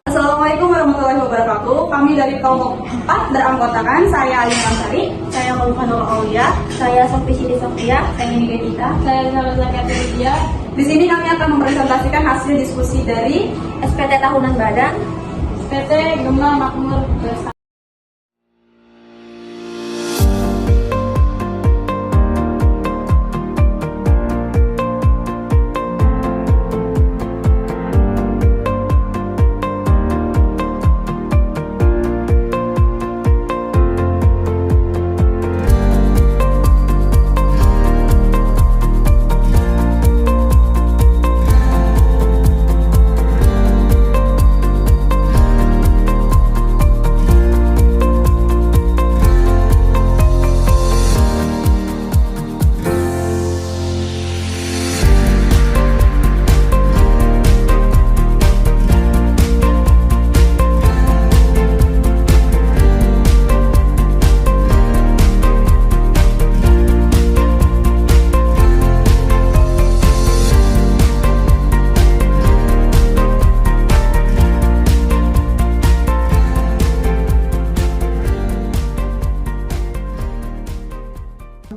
Assalamualaikum warahmatullahi wabarakatuh. Kami dari kelompok 4 beranggotakan saya Alim Ansari, Saya Maulfanul Aulia, saya Sofi Siti Sofia, saya Nini Gita, saya Zalul Zakatulidya. Di sini kami akan mempresentasikan hasil diskusi dari SPT Tahunan Badan, PT Gema Makmur Bersama.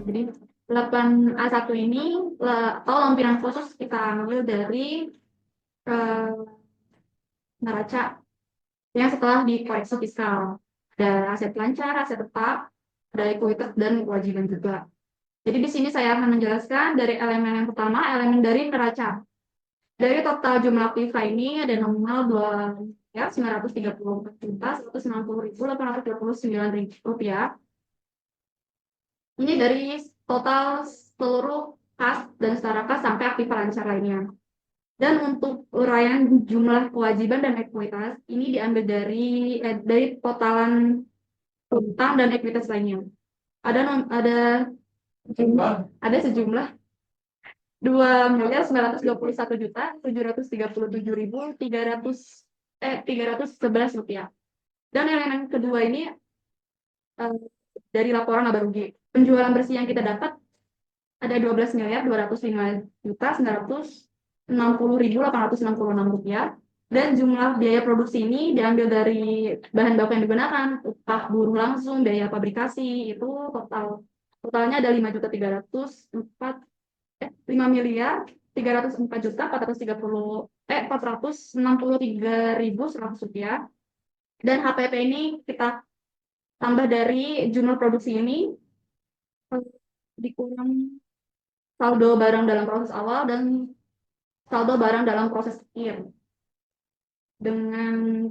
Jadi 8A1 ini atau lampiran khusus kita ambil dari neraca yang setelah dikoreksi fiskal. Ada aset lancar, aset tetap, ada ekuitas dan kewajiban juga. Jadi di sini saya akan menjelaskan dari elemen yang pertama, elemen dari neraca. Dari total jumlah aktiva ini ada nominal 2.934.160.829 rupiah. Ini dari total seluruh kas dan setara kas sampai aktiva lancar lainnya. Dan untuk uraian jumlah kewajiban dan ekuitas ini diambil dari totalan utang dan ekuitas lainnya. Ada sejumlah 2.921.737.311 rupiah. Dan elemen kedua ini dari laporan laba rugi. Penjualan bersih yang kita dapat ada 12.205.960.866 rupiah. Dan jumlah biaya produksi ini diambil dari bahan baku yang digunakan, upah buruh langsung, biaya pabrikasi, itu totalnya ada 5.304.463.100 rupiah. Dan HPP ini kita tambah dari jumlah produksi ini dikurang saldo barang dalam proses awal dan saldo barang dalam proses akhir dengan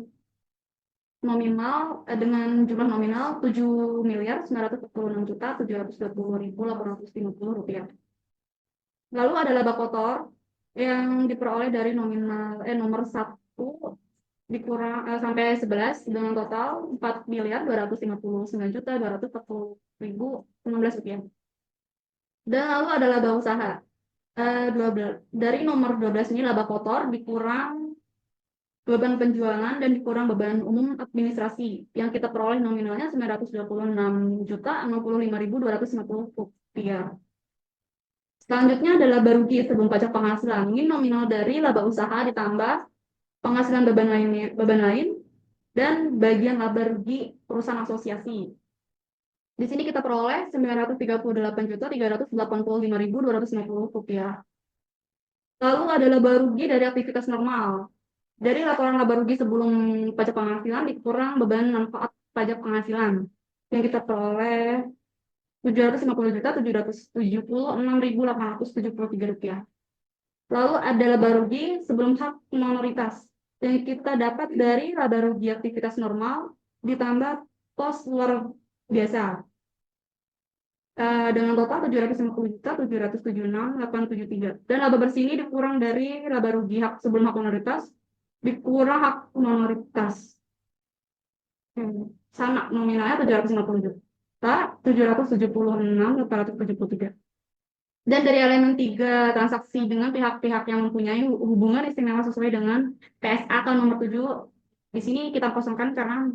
jumlah nominal 7.946.720.850 rupiah. Lalu ada laba kotor yang diperoleh dari nomor 1 dikurang sampai 11 dengan total 4.259.240.016 rupiah. Dan lalu ada laba usaha. Dari nomor 12 ini laba kotor dikurang beban penjualan dan dikurang beban umum administrasi yang kita peroleh nominalnya 926.065.250 rupiah. Selanjutnya adalah laba rugi sebelum pajak penghasilan. Ini nominal dari laba usaha ditambah penghasilan beban lain dan bagian laba rugi perusahaan asosiasi. Di sini kita peroleh 938.385.250 rupiah. Lalu ada laba rugi dari aktivitas normal. Dari laporan laba rugi sebelum pajak penghasilan dikurang beban manfaat pajak penghasilan yang kita peroleh 750.776.873 rupiah. Lalu ada laba rugi sebelum hak minoritas yang kita dapat dari laba rugi aktivitas normal ditambah pos luar biasa. dengan total 750 juta, 776, 873. Dan laba bersih ini dikurang dari laba rugi hak sebelum hak minoritas, dikurang hak minoritas. Sama nominalnya 750 juta, 776, 873. Dan dari elemen 3 transaksi dengan pihak-pihak yang mempunyai hubungan istimewa sesuai dengan PSA atau nomor 7, di sini kita kosongkan karena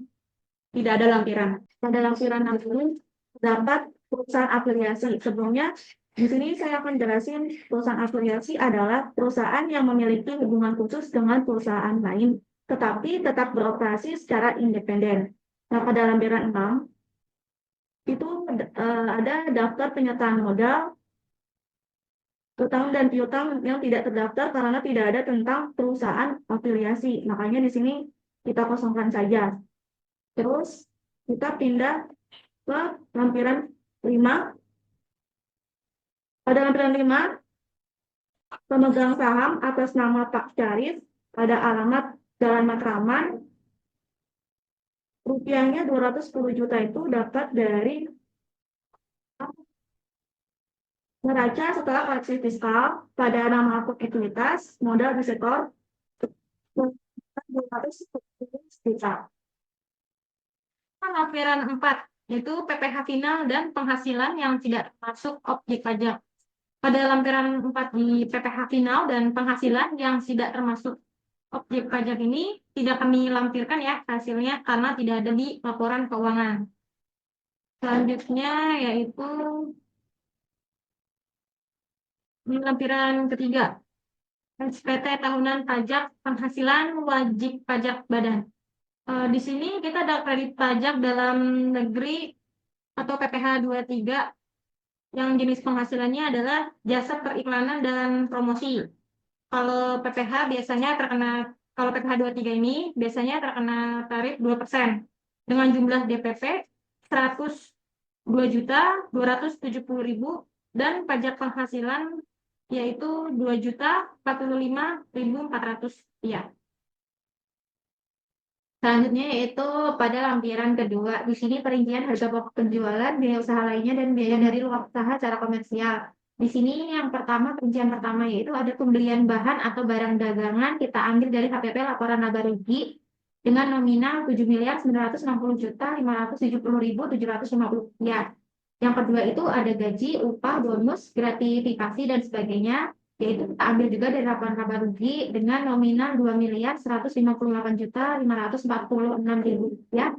tidak ada lampiran. Pada lampiran 6 ini terdapat perusahaan afiliasi. Sebelumnya, di sini saya akan jelasin perusahaan afiliasi adalah perusahaan yang memiliki hubungan khusus dengan perusahaan lain, tetapi tetap beroperasi secara independen. Nah, pada lampiran 6, itu ada daftar penyertaan modal, utang dan piutang yang tidak terdaftar karena tidak ada tentang perusahaan afiliasi. Makanya di sini kita kosongkan saja. Terus kita pindah ke lampiran 5. Pada lampiran 5, pemegang saham atas nama Pak Syarif pada alamat Jalan Matraman, rupiahnya 210 juta itu dapat dari neraca setelah koreksi fiskal pada nama ekuitas modal di sektor 210 juta. Lampiran 4 yaitu PPh final dan penghasilan yang tidak masuk objek pajak. Pada lampiran 4 di PPh final dan penghasilan yang tidak termasuk objek pajak ini tidak kami lampirkan ya hasilnya karena tidak ada di laporan keuangan. Selanjutnya yaitu lampiran ketiga, SPT tahunan pajak penghasilan wajib pajak badan. Di sini kita ada kredit pajak dalam negeri atau PPh 23 yang jenis penghasilannya adalah jasa periklanan dan promosi. Kalau PPh biasanya terkena, kalau PPh 23 ini biasanya terkena tarif 2% dengan jumlah DPP 102.270.000 dan pajak penghasilan yaitu 2.045.400 rupiah. Selanjutnya yaitu pada lampiran kedua. Di sini perincian harga pokok penjualan, biaya usaha lainnya, dan biaya dari luar usaha secara komersial. Di sini yang pertama, perincian pertama yaitu ada pembelian bahan atau barang dagangan. Kita ambil dari HPP laporan laba rugi dengan nominal 7.960.570.750 rupiah. Yang kedua itu ada gaji, upah, bonus, gratifikasi, dan sebagainya. Yaitu kita ambil juga dari laporan laba rugi dengan nominal 2.158.546.000 rupiah.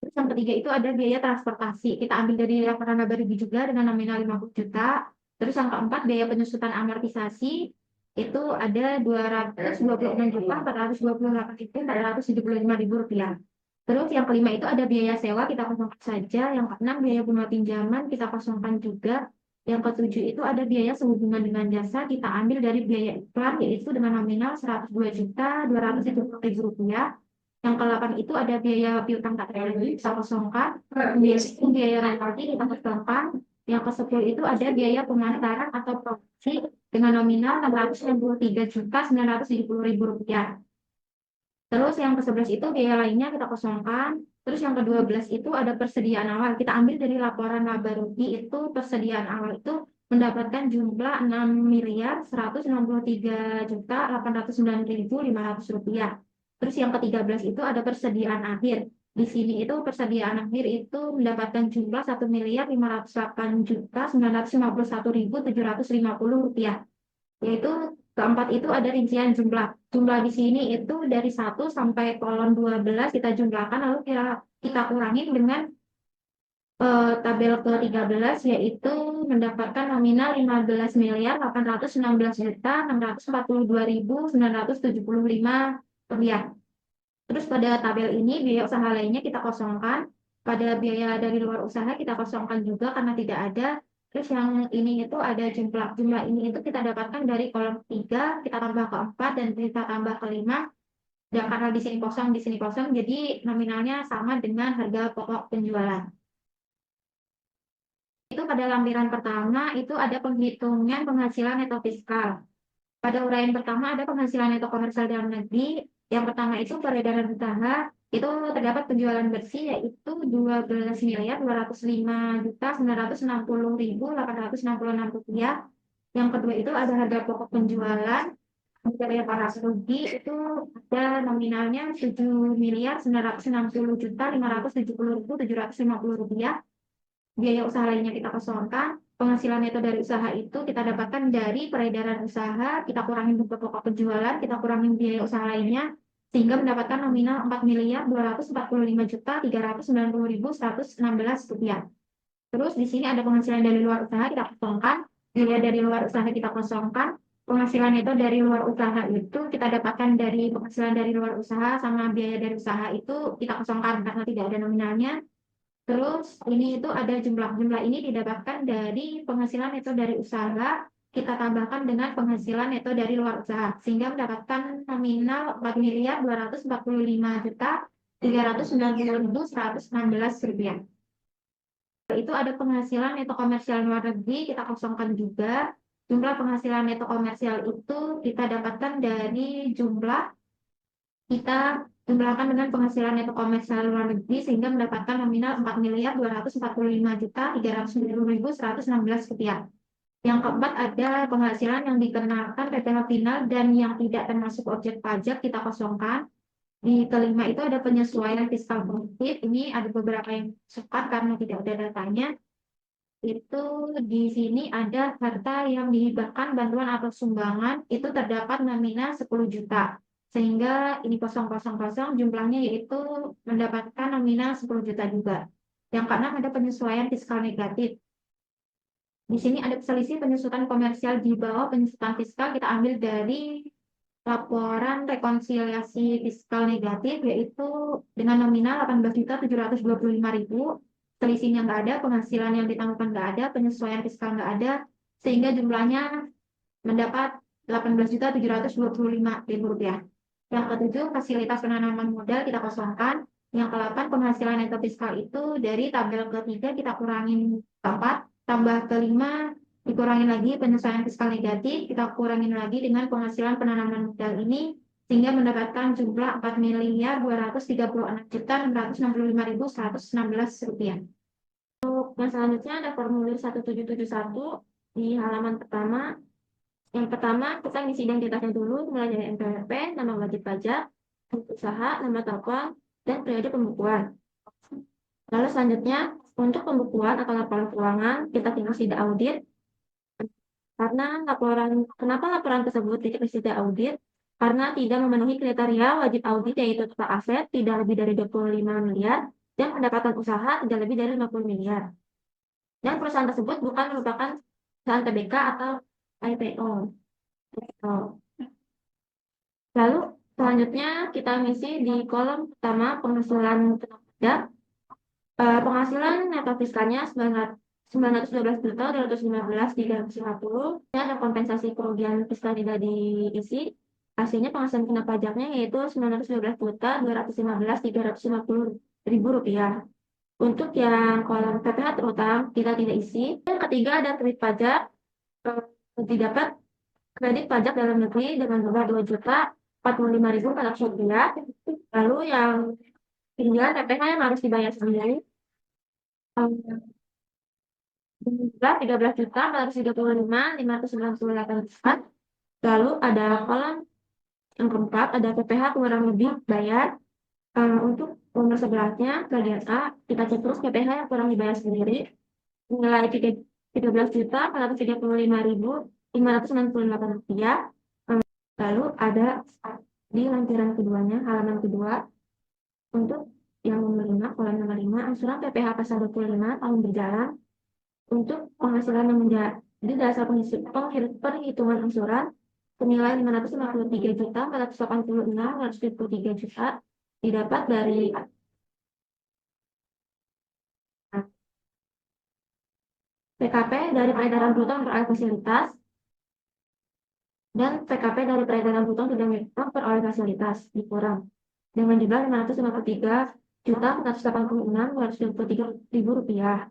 Terus yang ketiga itu ada biaya transportasi. Kita ambil dari laporan laba rugi juga dengan nominal 50 juta. Terus yang keempat biaya penyusutan amortisasi itu ada 226.428.475.000 rupiah. Terus yang kelima itu ada biaya sewa, kita kosongkan saja. Yang keenam biaya bunga pinjaman, kita kosongkan juga. Yang ketujuh itu ada biaya sehubungan dengan jasa, kita ambil dari biaya iklan, yaitu dengan nominal 102.270.000 rupiah. Yang ke-8 itu ada biaya piutang tak terlayani, kita kosongkan. Biaya royalti, kita kosongkan. Yang ke-10 itu ada biaya pemasaran atau promosi dengan nominal 663.970.000 rupiah. Terus yang ke-11 itu biaya lainnya kita kosongkan. Terus yang ke-12 itu ada persediaan awal. Kita ambil dari laporan laba rugi itu persediaan awal itu mendapatkan jumlah 6.163.809.500 rupiah. Terus yang ke-13 itu ada persediaan akhir. Di sini itu persediaan akhir itu mendapatkan jumlah 1.508.951.750 rupiah. Yaitu keempat itu ada rincian jumlah. Jumlah di sini itu dari 1 sampai kolom 12 kita jumlahkan lalu kita kurangin dengan tabel ke-13 yaitu mendapatkan nominal 15.816.642.975 rupiah. Terus pada tabel ini biaya usaha lainnya kita kosongkan. Pada biaya dari luar usaha kita kosongkan juga karena tidak ada. Terus yang ini itu ada jumlah ini itu kita dapatkan dari kolom 3, kita tambah ke 4 dan kita tambah ke 5. Dan karena di sini kosong, jadi nominalnya sama dengan harga pokok penjualan. Itu pada lampiran pertama itu ada penghitungan penghasilan neto fiskal. Pada uraian pertama ada penghasilan neto komersial dalam negeri. Yang pertama itu peredaran usaha, itu terdapat penjualan bersih yaitu 12.259.960.866 rupiah. Yang kedua itu ada harga pokok penjualan dari para rugi itu ada nominalnya 7.960.570.750 rupiah. Biaya usaha lainnya kita kosongkan. Penghasilan neto dari usaha itu kita dapatkan dari peredaran usaha, kita kurangin bunga pokok penjualan, kita kurangin biaya usaha lainnya, sehingga mendapatkan nominal 4.245.390.116 rupiah. Terus di sini ada penghasilan dari luar usaha kita kosongkan, biaya dari luar usaha kita kosongkan, penghasilan itu dari luar usaha itu kita dapatkan dari penghasilan dari luar usaha sama biaya dari usaha itu kita kosongkan karena tidak ada nominalnya. Terus ini itu ada jumlah ini didapatkan dari penghasilan neto dari usaha kita tambahkan dengan penghasilan neto dari luar usaha sehingga mendapatkan nominal 4.245.390.116 rupiah. Itu ada penghasilan neto komersial luar negeri kita kosongkan juga. Jumlah penghasilan neto komersial itu kita dapatkan dari jumlah kita jumlahkan dengan penghasilan neto komersial luar negeri sehingga mendapatkan nominal 4.245.390.116 rupiah. Yang keempat ada penghasilan yang dikenakan PPh final dan yang tidak termasuk objek pajak kita kosongkan. Di kelima itu ada penyesuaian fiskal produktif. Ini ada beberapa yang cepat karena tidak ada datanya. Itu di sini ada harta yang dihibahkan bantuan atau sumbangan itu terdapat nominal 10 juta. Sehingga ini 000 jumlahnya yaitu mendapatkan nominal 10 juta juga. Yang keenam ada penyesuaian fiskal negatif. Di sini ada selisih penyusutan komersial di bawah penyusutan fiskal kita ambil dari laporan rekonsiliasi fiskal negatif yaitu dengan nominal 18.725.000. Selisihnya nggak ada, penghasilan yang ditanggungan nggak ada, penyesuaian fiskal nggak ada, sehingga jumlahnya mendapat 18.725.000 rupiah. Yang ketujuh, fasilitas penanaman modal kita kosongkan. Yang kedelapan, penghasilan neto fiskal itu dari tabel ketiga kita kurangin keempat, tambah kelima dikurangin lagi penyesuaian fiskal negatif, kita kurangin lagi dengan penghasilan penanaman modal ini, sehingga mendapatkan jumlah 4.236.665.116 rupiah. Untuk yang selanjutnya ada formulir 1771 di halaman pertama. Yang pertama, kita ngisi identitasnya dulu, mulai dari NPWP, nama wajib pajak, usaha, nama toko, dan periode pembukuan. Lalu selanjutnya, untuk pembukuan atau laporan keuangan, kita tinggal tidak audit. Kenapa laporan tersebut tidak audit? Karena tidak memenuhi kriteria wajib audit yaitu total aset tidak lebih dari 25 miliar dan pendapatan usaha tidak lebih dari 50 miliar. Dan perusahaan tersebut bukan merupakan perusahaan TBK atau IPO. Lalu selanjutnya kita ngisi di kolom pertama penghasilan pajak. Penghasilan neto fiskalnya 912.215.350. Dan ada kompensasi kerugian fiskal tidak diisi. Hasilnya penghasilan kena pajaknya yaitu 912.215.350 rupiah. Untuk yang kolom PPh terutama kita tidak isi. Yang ketiga ada kredit pajak. Didapat kredit pajak dalam negeri dengan jumlah 2.045.400 rupiah. Lalu yang tinggal PPh yang harus dibayar sendiri. Jumlah 13.435.598. Lalu ada kolom yang keempat ada PPh kurang lebih bayar. Untuk nomor sebelahnya bagian A kita cek terus PPh yang kurang dibayar sendiri nilai 13.435.598 rupiah. Lalu ada di lampiran keduanya halaman kedua untuk yang nomor 5 kolom nomor 5 angsuran PPh pasal 25 tahun berjalan. Untuk penghasilan yang menjadi dasar perhitungan angsuran senilai 553.486.123 juta didapat dari PKP dari peredaran bruto memperoleh fasilitas dan PKP dari peredaran bruto tidak memperoleh fasilitas dikurang dengan jumlah 553.486.223 rupiah.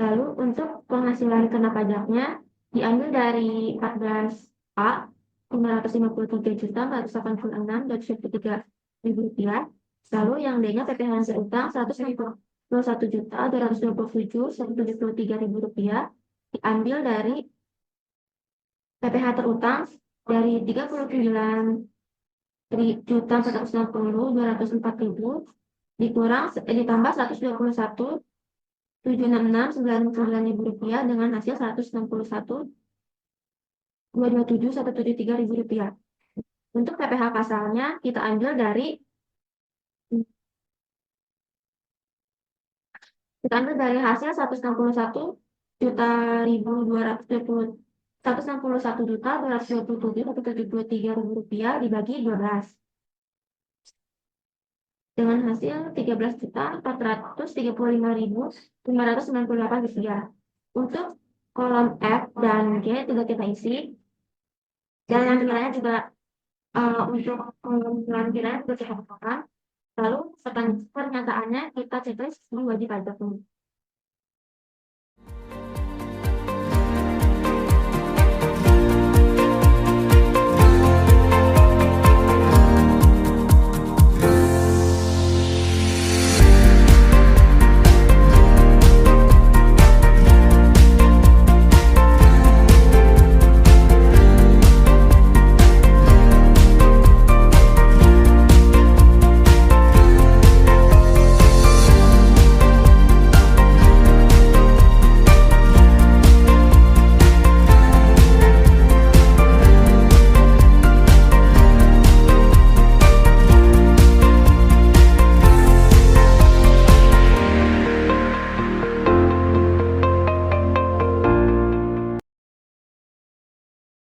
Lalu untuk penghasilan kena pajaknya diambil dari 14A Rp553.486.223.000. Lalu yang D-nya PPh hasil utang Rp161.227.173.000 diambil dari PPh terutang dari Rp39.460.204.000 ditambah Rp121.766.99.000 dengan hasil Rp161.227.173.000. Untuk PPh pasalnya kita ambil dari hasil 161.227.163.000 dibagi 12 dengan hasil Rp13.435.598. Untuk kolom F dan G juga kita isi, dan yang nilainya juga untuk kolom nilainya juga kita katakan. Lalu pernyataannya kita checklist di wajib pajak.